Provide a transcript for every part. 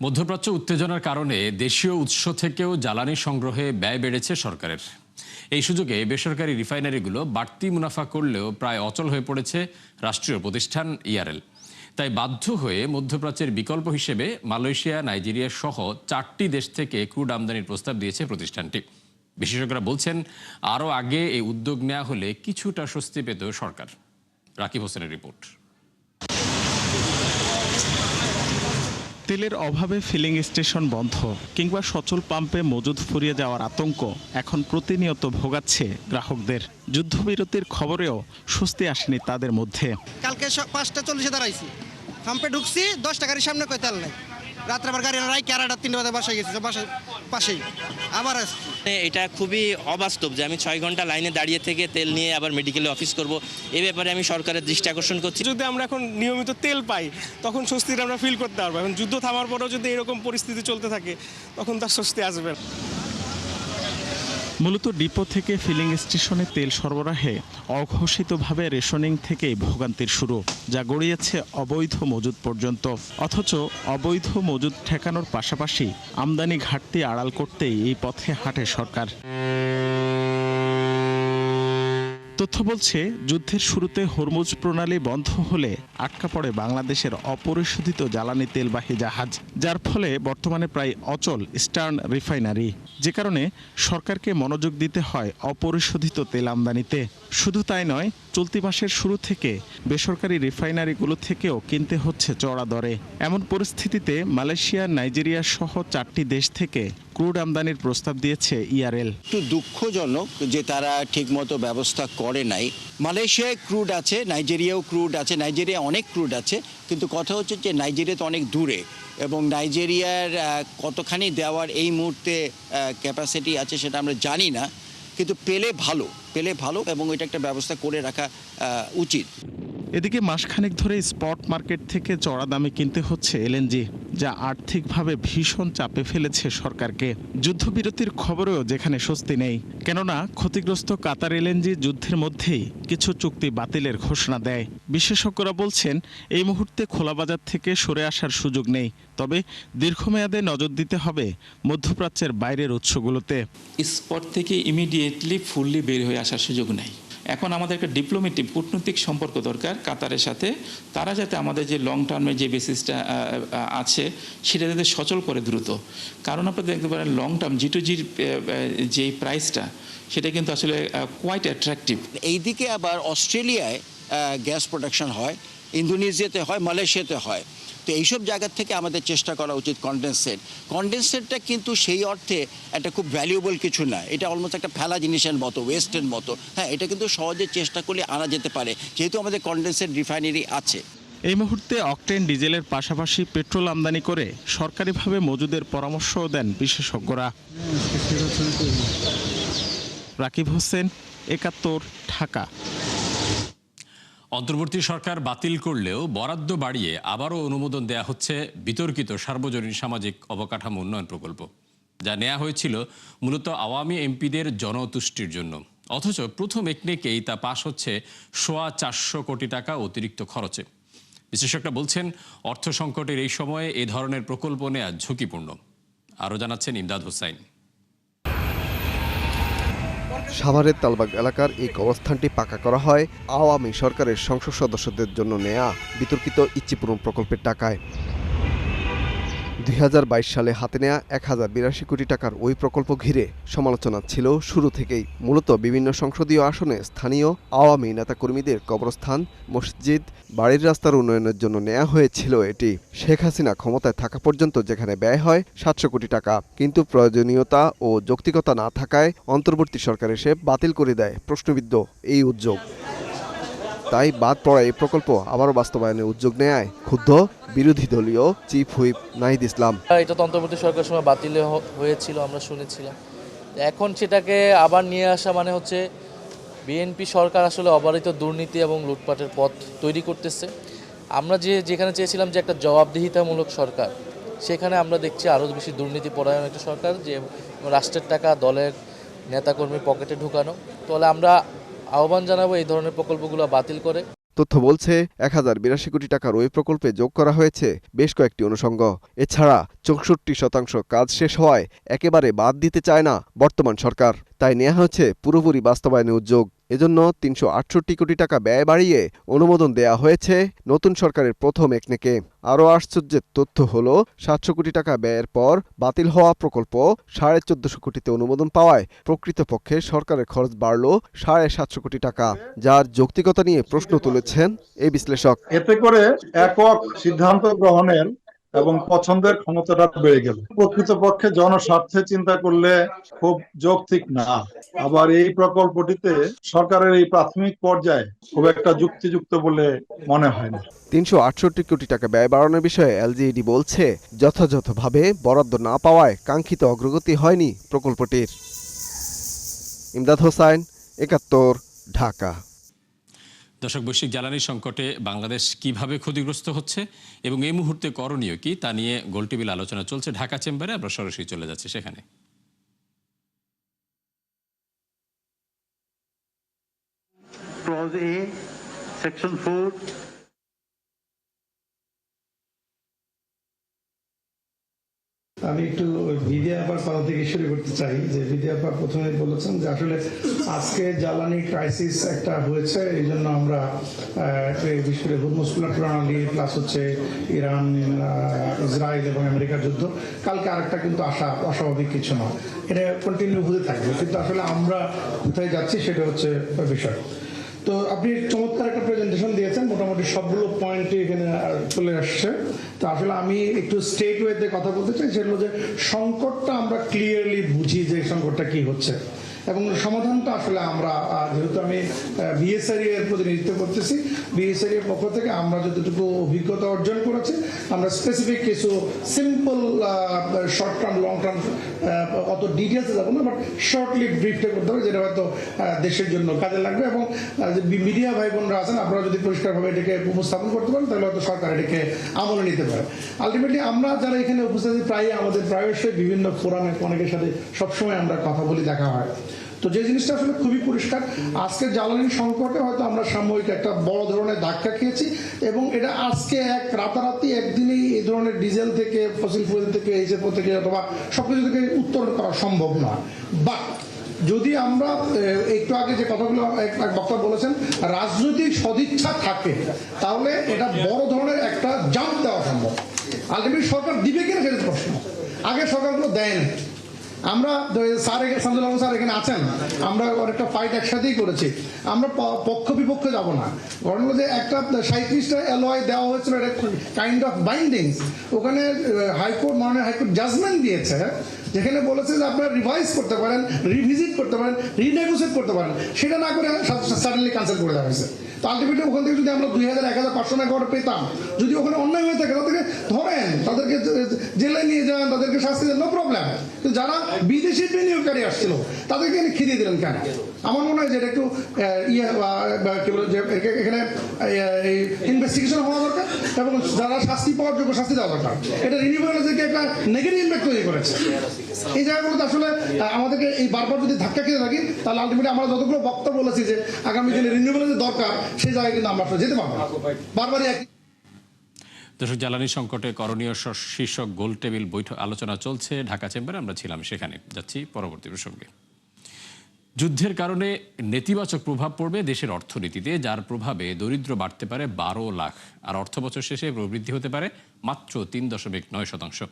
মধ্যপ্রাচ্য উত্তেজনার কারণে দেশীয় উৎস থেকেও জ্বালানি সংগ্রহে ব্যয় বেড়েছে সরকারের। এই সুযোগে বেসরকারি রিফাইনারিগুলো বাড়তি মুনাফা করলেও প্রায় অচল হয়ে পড়েছে রাষ্ট্রীয় প্রতিষ্ঠান ইআরএল। তাই বাধ্য হয়ে মধ্যপ্রাচ্যের বিকল্প হিসেবে মালয়েশিয়া, নাইজেরিয়া সহ 4টি দেশ থেকে ক্রুড আমদানির প্রস্তাব দিয়েছে প্রতিষ্ঠানটি। বিশেষজ্ঞরা বলছেন, আরও আগে এই উদ্যোগ নেওয়া হলে কিছুটা স্বস্তি পেত সরকার। রাকিব হোসেনের রিপোর্ট। তেলের অভাবে ফিলিং স্টেশন বন্ধ কিংবা সচল পাম্পে মজুদ ফুরিয়ে যাওয়ার আতঙ্ক এখন প্রতিনিয়ত ভোগাচ্ছে গ্রাহকদের। যুদ্ধবিরতির খবরেও স্বস্তি আসেনি তাদের মধ্যে। কালকে 5:40 দাঁড়াইছি, পাম্পে ঢুকছি, 10 টাকার সামনে কই তেল নাই। রাত্রে আবার গাড়ি রাই 3:30 বাজে বাসায় গেছি, বাসার পাশেই আবার আসছি। এটা খুবই অবাস্তব যে আমি 6 ঘন্টা লাইনে দাঁড়িয়ে থেকে তেল নিয়ে আবার মেডিকেলে অফিস করব। এই ব্যাপারে আমি সরকারের দৃষ্টি আকর্ষণ করছি। যদি আমরা এখন নিয়মিত তেল পাই তখন স্বস্তিটা আমরা ফিল করতে পারবো। এখন যুদ্ধ থামার পরেও যদি এরকম পরিস্থিতি চলতে থাকে তখন তার স্বস্তি আসবে। মূলত ডিপো থেকে ফিলিং স্টেশনে তেল সরবরাহে অঘোষিতভাবে রেশনিং থেকেই ভোগান্তির শুরু, যা গড়িয়েছে অবৈধ মজুদ পর্যন্ত। অথচ অবৈধ মজুদ ঠেকানোর পাশাপাশি আমদানি ঘাটতি আড়াল করতেই এই পথে হাঁটে সরকার। তথ্য বলছে, যুদ্ধের শুরুতে হরমুজ প্রণালী বন্ধ হলে আটকা পড়ে বাংলাদেশের অপরিশোধিত জ্বালানি তেলবাহী জাহাজ, যার ফলে বর্তমানে প্রায় অচল ইস্টার্ন রিফাইনারি। যে কারণে সরকারকে মনোযোগ দিতে হয় অপরিশোধিত তেল আমদানিতে। শুধু তাই নয়, চলতি মাসের শুরু থেকে বেসরকারি রিফাইনারিগুলো থেকেও কিনতে হচ্ছে চড়া দরে। এমন পরিস্থিতিতে মালয়েশিয়া, নাইজেরিয়া সহ 4টি দেশ থেকে ক্রুড আমদানির প্রস্তাব দিয়েছে ইআরএল। একটু দুঃখজনক যে তারা ঠিকমতো ব্যবস্থা করে নাই। মালয়েশিয়ায় ক্রুড আছে, নাইজেরিয়াও ক্রুড আছে, নাইজেরিয়া অনেক ক্রুড আছে, কিন্তু কথা হচ্ছে যে নাইজেরিয়া তো অনেক দূরে, এবং নাইজেরিয়ার কতখানি দেওয়ার এই মুহূর্তে ক্যাপাসিটি আছে সেটা আমরা জানি না, কিন্তু পেলে ভালো এবং এটা একটা ব্যবস্থা করে রাখা উচিত। এদিকে মাসখানেক ধরে স্পট মার্কেট থেকে চড়া দামে কিনতে হচ্ছে এলএনজি, যা আর্থিকভাবে ভীষণ চাপে ফেলেছে সরকারকে। যুদ্ধবিরতির খবরেও যেখানে স্বস্তি নেই, কেননা ক্ষতিগ্রস্ত কাতার এলএনজি যুদ্ধের মধ্যেই কিছু চুক্তি বাতিলের ঘোষণা দেয়। বিশেষজ্ঞরা বলছেন, এই মুহূর্তে খোলা বাজার থেকে সরে আসার সুযোগ নেই, তবে দীর্ঘমেয়াদে নজর দিতে হবে মধ্যপ্রাচ্যের বাইরের উৎসগুলোতে। স্পট থেকে ইমিডিয়েটলি ফুললি বের হয়ে আসার সুযোগ নেই। এখন আমাদের একটা ডিপ্লোমেটিক কূটনৈতিক সম্পর্ক দরকার কাতারের সাথে। তারা যাতে আমাদের যে লং টার্মের যে বেসিসটা আছে সেটা যাতে সচল করে দ্রুত। কারণ আপনারা দেখতে পারেন লং টার্ম G2Gর যে প্রাইসটা সেটা কিন্তু আসলে কোয়াইট অ্যাট্রাকটিভ। এইদিকে আবার অস্ট্রেলিয়ায় গ্যাস প্রোডাকশন হয়, ইন্দোনেশিয়াতে হয়, মালয়েশিয়াতে হয়। তো এইসব জায়গার থেকে আমাদের চেষ্টা করা উচিত কন্ডেনসেটটা কিন্তু সেই অর্থে একটা খুব ভ্যালুয়েবল কিছু না, এটা অলমোস্ট একটা ফেলা জিনিসের মতো, ওয়েস্টের মতো। হ্যাঁ, এটা কিন্তু সহজে চেষ্টা করলে আনা যেতে পারে, যেহেতু আমাদের কন্ডেনসেট রিফাইনারি আছে। এই মুহূর্তে অকটেন ডিজেলের পাশাপাশি পেট্রোল আমদানি করে সরকারিভাবে মজুদের পরামর্শও দেন বিশেষজ্ঞরা। রাকিব হোসেন, 71, ঢাকা। অন্তর্বর্তী সরকার বাতিল করলেও বরাদ্দ বাড়িয়ে আবারও অনুমোদন দেয়া হচ্ছে বিতর্কিত সার্বজনীন সামাজিক অবকাঠামো উন্নয়ন প্রকল্প, যা নেওয়া হয়েছিল মূলত আওয়ামী এমপিদের জনতুষ্টির জন্য। অথচ প্রথম একনেকেই তা পাশ হচ্ছে 450 কোটি টাকা অতিরিক্ত খরচে। বিশেষজ্ঞরা বলছেন, অর্থ সংকটের এই সময়ে এ ধরনের প্রকল্প নেওয়া ঝুঁকিপূর্ণ। আরও জানাচ্ছেন ইমদাদ হোসাইন। সাভারের তালবাগ এলাকার এই কবরস্থানটি পাকা করা হয় আওয়ামী সরকারের সংসদ সদস্যদের জন্য নেয়া বিতর্কিত ইচ্ছিপূরণ প্রকল্পের টাকায়। 2022 সালে হাতে নেয়া 1082 কোটি টাকার ওই প্রকল্প ঘিরে সমালোচনা ছিল শুরু থেকেই। মূলত বিভিন্ন সংসদীয় আসনে স্থানীয় আওয়ামী নেতাকর্মীদের কবরস্থান, মসজিদ, বাড়ির রাস্তার উন্নয়নের জন্য নেওয়া হয়েছিল এটি। শেখ হাসিনা ক্ষমতায় থাকা পর্যন্ত যেখানে ব্যয় হয় 700 কোটি টাকা, কিন্তু প্রয়োজনীয়তা ও যৌক্তিকতা না থাকায় অন্তর্বর্তী সরকার এসে বাতিল করে দেয় প্রশ্নবিদ্ধ এই উদ্যোগ। তাই বাদ পড়া এই প্রকল্প আবারও বাস্তবায়নের উদ্যোগ নেয় ক্ষুব্ধ বিরোধী দলীয় চিফ হুইপ নাহিদ ইসলাম। এটা তো অন্তর্বর্তী সরকারের সময় বাতিল হয়েছিল, আমরা শুনেছিলাম। এখন সেটাকে আবার নিয়ে আসা মানে হচ্ছে বিএনপি সরকার আসলে অবারিত দুর্নীতি এবং লুটপাটের পথ তৈরি করতেছে। আমরা যেখানে চেয়েছিলাম যে একটা জবাবদিহিতামূলক সরকার, সেখানে আমরা দেখছি আরও বেশি দুর্নীতি পরায়ণ একটা সরকার, যে রাষ্ট্রের টাকা দলের নেতাকর্মী পকেটে ঢুকানো। তাহলে আমরা আহ্বান জানাবো এই ধরনের প্রকল্পগুলো বাতিল করে তথ্য বলছে 1082 কোটি টাকার ওই প্রকল্পে যোগ করা হয়েছে বেশ কয়েকটি অনুষঙ্গ। এছাড়া 64% কাজ শেষ হওয়ায় একেবারে বাদ দিতে চায় না বর্তমান সরকার, তাই নেওয়া হয়েছে পুরোপুরি বাস্তবায়নে উদ্যোগ। এজন্য 368 কোটি টাকা ব্যয় বাড়িয়ে অনুমোদন দেয়া হয়েছে নতুন সরকারের প্রথম একনেকে। আরও আশ্চর্যের তথ্য হল 700 কোটি টাকা ব্যয়ের পর বাতিল হওয়া প্রকল্প 1450 কোটিতে অনুমোদন পাওয়ায় প্রকৃতপক্ষে সরকারের খরচ বাড়ল 750 কোটি টাকা, যার যৌক্তিকতা নিয়ে প্রশ্ন তুলেছেন এই বিশ্লেষক। এতে করে একক সিদ্ধান্ত গ্রহণের এবং পছন্দের ক্ষমতাটা বেড়ে গেল। প্রকৃতপক্ষে জনস্বার্থে চিন্তা করলে খুব যৌক্তিক না। আবার এই প্রকল্পটিতে সরকারের এই প্রাথমিক পর্যায়ে খুব একটা যুক্তিযুক্ত বলে মনে হয় না। 368 কোটি টাকা ব্যয় বাড়ানোর বিষয়ে এলজিইডি বলছে, যথাযথভাবে বরাদ্দ না পাওয়ায় কাঙ্ক্ষিত অগ্রগতি হয়নি প্রকল্পটির। ইমদাদ হোসাইন, 71, ঢাকা। দর্শক, বৈশ্বিক জ্বালানি সংকটে বাংলাদেশ কিভাবে ক্ষতিগ্রস্ত হচ্ছে এবং এই মুহূর্তে করণীয় কি তা নিয়ে গোলটেবিল আলোচনা চলছে ঢাকা চেম্বারে। আমরা সরাসরি চলে যাচ্ছি সেখানে। সেকশন 4 আমি একটু বিদ্যা আপার কথা থেকে শুরু করতে চাই। যে বিদ্যা আপা প্রথমে বলেছেন যে আসলে আজকে জ্বালানি ক্রাইসিস একটা হয়েছে, এই জন্য আমরা বিশেষ করে হরমুজ প্রণালী প্লাস হচ্ছে ইরান, ইসরায়েল এবং আমেরিকার যুদ্ধ, কালকে আরেকটা কিন্তু আসা অস্বাভাবিক কিছু নয়, এটা কন্টিনিউ হতে থাকবে। কিন্তু আসলে আমরা কোথায় যাচ্ছি সেটা হচ্ছে বিষয়। তো আপনি চমৎকার একটা প্রেজেন্টেশন দিয়েছেন, মোটামুটি সবগুলো পয়েন্টই এখানে চলে আসছে। তো আসলে আমি একটু স্টেট ওয়েতে কথা বলতে চাই, সেটা হলো যে সংকটটা আমরা ক্লিয়ারলি বুঝি যে সংকটটা কি হচ্ছে এবং সমাধানটা আসলে আমরা, যেহেতু আমি বিএসআরই এর প্রতিনিধিত্ব করতেছি, বিএসআরই এর পক্ষ থেকে আমরা যতটুকু অভিজ্ঞতা অর্জন করেছি, আমরা স্পেসিফিক কিছু simple short term long term অত ডিটেলসে যাবো না, বাট শর্টলি ব্রিফটা করতে হবে, যেটা হয়তো দেশের জন্য কাজে লাগবে। এবং মিডিয়া ভাই বোনরা আছেন, আপনারা যদি পরিষ্কারভাবে এটাকে উপস্থাপন করতে পারেন তাহলে হয়তো সরকার এটাকে আমলে নিতে পারে। আলটিমেটলি আমরা যারা এখানে উপস্থিত প্রায় আমাদের প্রায়শই বিভিন্ন ফোরামে অনেকের সাথে সবসময় আমরা কথা বলি, দেখা হয়। তো যে জিনিসটা আসলে খুবই পরিষ্কার, আজকে জ্বালানি সংকটে হয়তো আমরা সাময়িক একটা বড় ধরনের ধাক্কা খেয়েছি এবং এটা আজকে রাতারাতি একদিনেই এই ধরনের ডিজেল থেকে, ফসিল ফুয়েল থেকে, এইচএফও থেকে অথবা সবকিছু থেকে উত্তরণ করা সম্ভব নয়। বাট যদি আমরা একটু আগে যে কথাগুলো এক বক্তা বলেছেন, রাজনৈতিক সদিচ্ছা থাকে তাহলে এটা বড় ধরনের একটা জাম্প দেওয়া সম্ভব। আলটিমেটলি সরকার দিবে কিনা সেটা প্রশ্ন, আগে সরকারগুলো দেয় না। আমরা স্যার সামদুল স্যার এখানে আছেন, আমরা অনেকটা ফাইট একসাথেই করেছি, আমরা পক্ষ বিপক্ষে যাব না। কারণ হলো যে একটা 37টা এলওআই দেওয়া হয়েছিল, এটা কাইন্ড অফ বাইন্ডিং, ওখানে হাইকোর্ট মাননীয় হাইকোর্ট জাজমেন্ট দিয়েছে যেখানে বলেছে যে আপনারা রিভাইজ করতে পারেন, রিভিজিট করতে পারেন, রিনেগোসিয়েট করতে পারেন, সেটা না করে সাডেনলি ক্যান্সেল করে দেওয়া হয়েছে। তো আলটিমেটলি ওখান থেকে যদি আমরা 2000-1500 মেগাওয়াট পেতাম, যদি ওখানে অন্যায় হয়ে থাকে তাদেরকে ধরেন, তাদেরকে জেলে নিয়ে যান, তাদেরকে শাস্তি দেন, নো প্রবলেম। তো যারা বিদেশি বিনিয়োগকারী আসছিল তাদেরকে খেদিয়ে দিলেন কেন? আমার মনে হয় যে এটা একটু এখানে ইনভেস্টিগেশন হওয়া দরকার এবং যারা শাস্তি পাওয়ার যোগ্য শাস্তি দেওয়া দরকার। এটা রিনিউয়েবলকে একটা নেগেটিভ ইম্প্যাক্ট তৈরি করেছে। এই জায়গাগুলোতে আসলে আমাদেরকে এই বারবার যদি ধাক্কা খেতে থাকি তাহলে আলটিমেটলি আমরা যতগুলো বক্তব্য বলেছি যে আগামী দিনে রিনিউয়েবলের দরকার, সেই জায়গায় কিন্তু আমরা যেতে পারবো বারবারই একই। দর্শক, জ্বালানি সংকটে করণীয় শীর্ষক গোল টেবিল বৈঠক আলোচনা চলছে ঢাকা চেম্বারে। আমরা ছিলাম সেখানে। যাচ্ছি পরবর্তী প্রসঙ্গে। যুদ্ধের কারণে নেতিবাচক প্রভাব পড়বে দেশের অর্থনীতিতে, যার প্রভাবে দরিদ্র বাড়তে পারে 12 লাখ, আর অর্থবছর শেষে প্রবৃদ্ধি হতে পারে মাত্র 3.9%।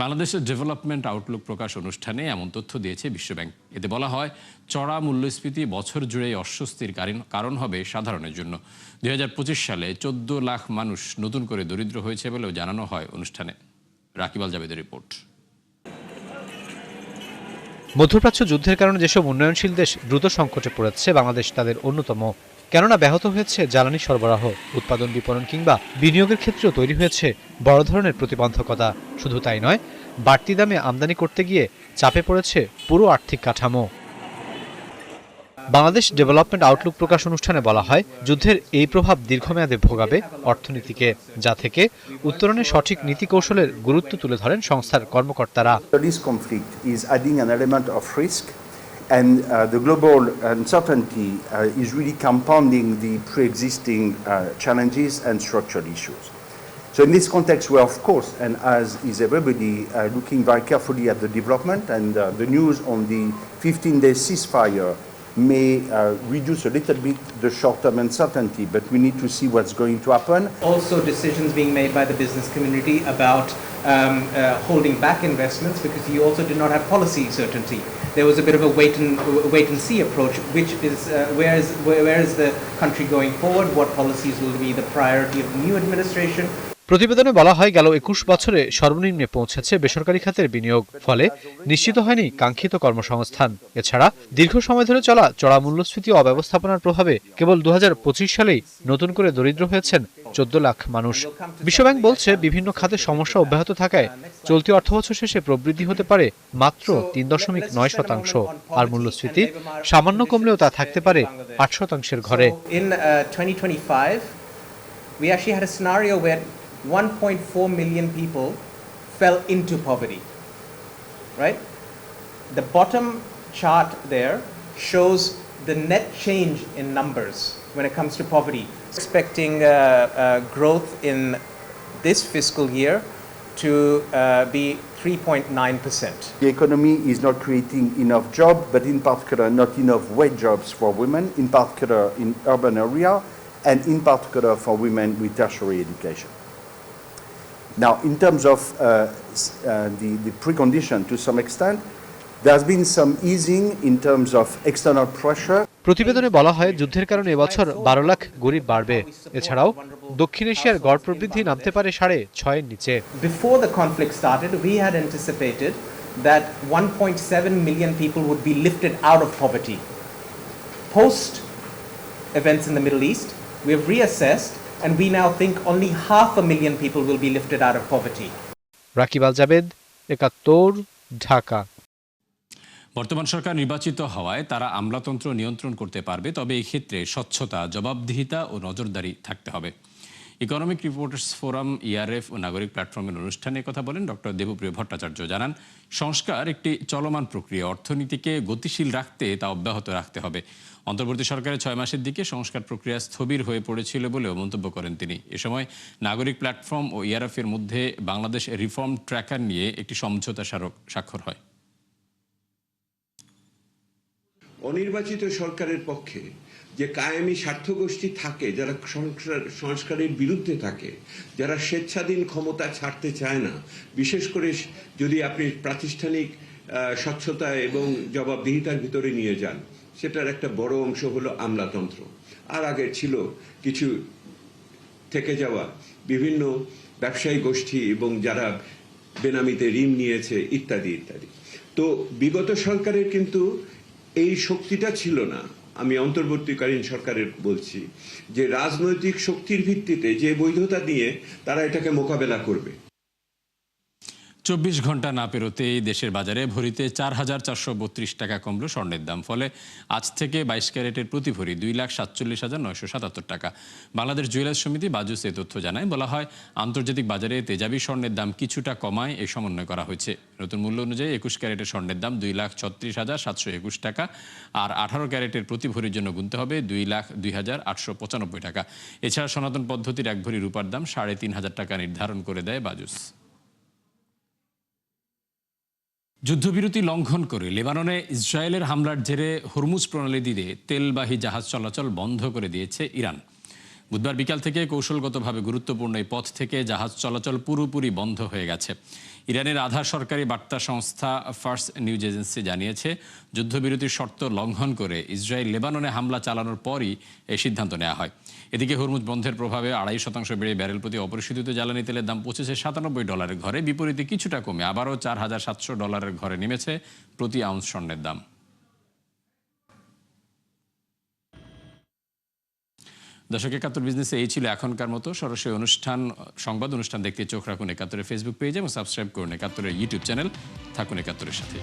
বাংলাদেশের ডেভেলপমেন্ট আউটলুক প্রকাশ অনুষ্ঠানে এমন তথ্য দিয়েছে বিশ্বব্যাংক। এতে বলা হয়, চড়া মূল্যস্ফীতি বছর জুড়েই অস্বস্তির কারণ হবে সাধারণের জন্য। 2025 সালে 14 লাখ মানুষ নতুন করে দরিদ্র হয়েছে বলেও জানানো হয় অনুষ্ঠানে। রাকিব আল জাবেদের রিপোর্ট। মধ্যপ্রাচ্য যুদ্ধের কারণে যেসব উন্নয়নশীল দেশ দ্রুত সংকটে পড়েছে, বাংলাদেশ তাদের অন্যতম। কেননা ব্যাহত হয়েছে জ্বালানি সরবরাহ, উৎপাদন, বিপণন কিংবা বিনিয়োগের ক্ষেত্রেও তৈরি হয়েছে বড় ধরনের প্রতিবন্ধকতা। শুধু তাই নয়, বাড়তি দামে আমদানি করতে গিয়ে চাপে পড়েছে পুরো আর্থিক কাঠামো। বাংলাদেশ ডেভেলপমেন্ট আউটলুক প্রকাশ অনুষ্ঠানে বলা হয়, যুদ্ধের এই প্রভাব দীর্ঘমেয়াদে ভোগাবে অর্থনীতিকে, যা থেকে উত্তরণের সঠিক নীতি কৌশলের গুরুত্ব তুলে ধরেন সংস্থার কর্মকর্তারা। This conflict is adding an element of risk And the global uncertainty is really compounding the pre-existing challenges and structural issues. So in this context, we're of course, and as is everybody, looking very carefully at the development, and the news on the 15-day ceasefire may reduce a little bit the short-term uncertainty, but we need to see what's going to happen. Also decisions being made by the business community about holding back investments because you also did not have policy certainty. There was a bit of a wait and see approach, which is where is the country going forward? What policies will be the priority of the new administration? প্রতিবেদনে বলা হয় গেল ২১ বছরে সর্বনিম্নে পৌঁছেছে বেসরকারি খাতের বিনিয়োগ, ফলে নিশ্চিত হয়নি কাঙ্ক্ষিত কর্মসংস্থান। এছাড়া দীর্ঘ সময় ধরে চলা চড়া মূল্যস্ফীতি ও অব্যবস্থাপনার প্রভাবে কেবল ২০২৫ সালেই নতুন করে দরিদ্র হয়েছেন ১৪ লাখ মানুষ। বিশ্বব্যাংক বলছে বিভিন্ন খাতে সমস্যা অব্যাহত থাকায় চলতি অর্থবছর শেষে প্রবৃদ্ধি হতে পারে মাত্র ৩.৯%, আর মূল্যস্ফীতি সামান্য কমলেও তা থাকতে পারে ৮%-এর ঘরে। In 2025 we actually had a scenario where 1.4 million people fell into poverty, right? The bottom chart there shows the net change in numbers when it comes to poverty. Expecting growth in this fiscal year to be 3.9%. The economy is not creating enough jobs, but in particular not enough wage jobs for women, in particular in urban area, and in particular for women with tertiary education. Now, in terms of the precondition, to some extent, there has been some easing in terms of external pressure. প্রতিবেদনে বলা হয় যুদ্ধের কারণে এবছর ১২ লাখ গরিব বাড়বে। এছাড়াও দক্ষিণ এশিয়ার গড় প্রবৃদ্ধি নামতে পারে ৬.৫-এর নিচে। Before the conflict started, we had anticipated that 1.7 million people would be lifted out of poverty. Post events in the Middle East, we have reassessed, and we now think only 500,000 people will be lifted out of poverty. Rakib আল জাবেদ, একাত্তর, ঢাকা। বর্তমান সরকার নির্বাচিত হওয়ায় তারা আমলাতন্ত্র নিয়ন্ত্রণ করতে পারবে, তবে এই ক্ষেত্রে স্বচ্ছতা, জবাবদিহিতা ও নজরদারি থাকতে হবে। ইকোনমিক রিপোর্টার্স ফোরাম, ইআরএফ ও নাগরিক প্ল্যাটফর্মের অনুষ্ঠানে কথা বলেন ডক্টর দেবপ্রিয় ভট্টাচার্য। জানান, সংস্কার একটি চলমান প্রক্রিয়া, অর্থনীতিকে গতিশীল রাখতে তা অব্যাহত রাখতে হবে। অন্তর্বর্তী সরকারের ৬ মাসের দিকে সংস্কার প্রক্রিয়া স্থবির হয়ে পড়েছিল বলেও মন্তব্য করেন তিনি। এ সময় নাগরিক প্ল্যাটফর্ম ও ইআরএফ এর মধ্যে বাংলাদেশ রিফর্ম ট্র্যাকার নিয়ে একটি সমঝোতা স্বাক্ষর হয়। অনির্বাচিত সরকারের পক্ষে যে কায়েমি স্বার্থগোষ্ঠী থাকে, যারা সংস্কারের বিরুদ্ধে থাকে, যারা স্বেচ্ছাধীন ক্ষমতা ছাড়তে চায় না, বিশেষ করে যদি আপনি প্রাতিষ্ঠানিক স্বচ্ছতা এবং জবাবদিহিতার ভিতরে নিয়ে যান, সেটার একটা বড় অংশ হলো আমলাতন্ত্র। আর আগে ছিল কিছু থেকে যাওয়া বিভিন্ন ব্যবসায়ী গোষ্ঠী এবং যারা বেনামিতে ঋণ নিয়েছে ইত্যাদি ইত্যাদি। তো বিগত সরকারের কিন্তু এই শক্তিটা ছিল না। আমি অন্তর্বর্তীকালীন সরকারের বলছি যে রাজনৈতিক শক্তির ভিত্তিতে যে বৈধতা নিয়ে তারা এটাকে মোকাবেলা করবে। ২৪ ঘন্টা না পেরোতেই দেশের বাজারে ভরিতে ৪,৪৩২ টাকা কমল স্বর্ণের দাম। ফলে আজ থেকে ২২ ক্যারেটের প্রতি ভরি ২,৪৭,৯৭৭ টাকা। বাংলাদেশ জুয়েলার্স সমিতি বাজুস এ তথ্য জানায়। বলা হয়, আন্তর্জাতিক বাজারে তেজাবি স্বর্ণের দাম কিছুটা কমায় এই সমন্বয় করা হয়েছে। নতুন মূল্য অনুযায়ী ২১ ক্যারেটের স্বর্ণের দাম ২,৩৬,৭২১ টাকা, আর ১৮ ক্যারেটের প্রতি ভরির জন্য গুনতে হবে ২,০২,৮৯৫ টাকা। এছাড়া সনাতন পদ্ধতির এক ভরি রূপার দাম ৩,৫০০ টাকা নির্ধারণ করে দেয় বাজুস। যুদ্ধবিরতি লঙ্ঘন করে লেবাননে ইসরায়েলের হামলার জেরে হরমুজ প্রণালী দিয়ে তেলবাহী জাহাজ চলাচল বন্ধ করে দিয়েছে ইরান। বুধবার বিকাল থেকে কৌশলগতভাবে গুরুত্বপূর্ণ এই পথ থেকে জাহাজ চলাচল পুরোপুরি বন্ধ হয়ে গেছে। ইরানের আধা সরকারি বার্তা সংস্থা ফার্স নিউজ এজেন্সি জানিয়েছে, যুদ্ধবিরতির শর্ত লঙ্ঘন করে ইসরায়েল লেবাননে হামলা চালানোর পরই এই সিদ্ধান্ত নেওয়া হয়। এদিকে হরমুজ বন্ধের প্রভাবে ২.৫% বেড়ে ব্যারেল প্রতি অপরিশোধিত জ্বালানি তেলের দাম পৌঁছেছে $৯৭ ঘরে। বিপরীতে কিছুটা কমে আবারও $৪,৭০০ ঘরে নেমেছে প্রতি আউন্স স্বর্ণের দাম। দর্শক, ৭১ বিজনেসে এই ছিল এখনকার মতো। সরাসরি সংবাদ অনুষ্ঠান দেখতে চোখ রাখুন ৭১-এর ফেসবুক পেজ এবং সাবস্ক্রাইব করুন ৭১-এর ইউটিউব চ্যানেল। থাকুন ৭১-এর সাথে।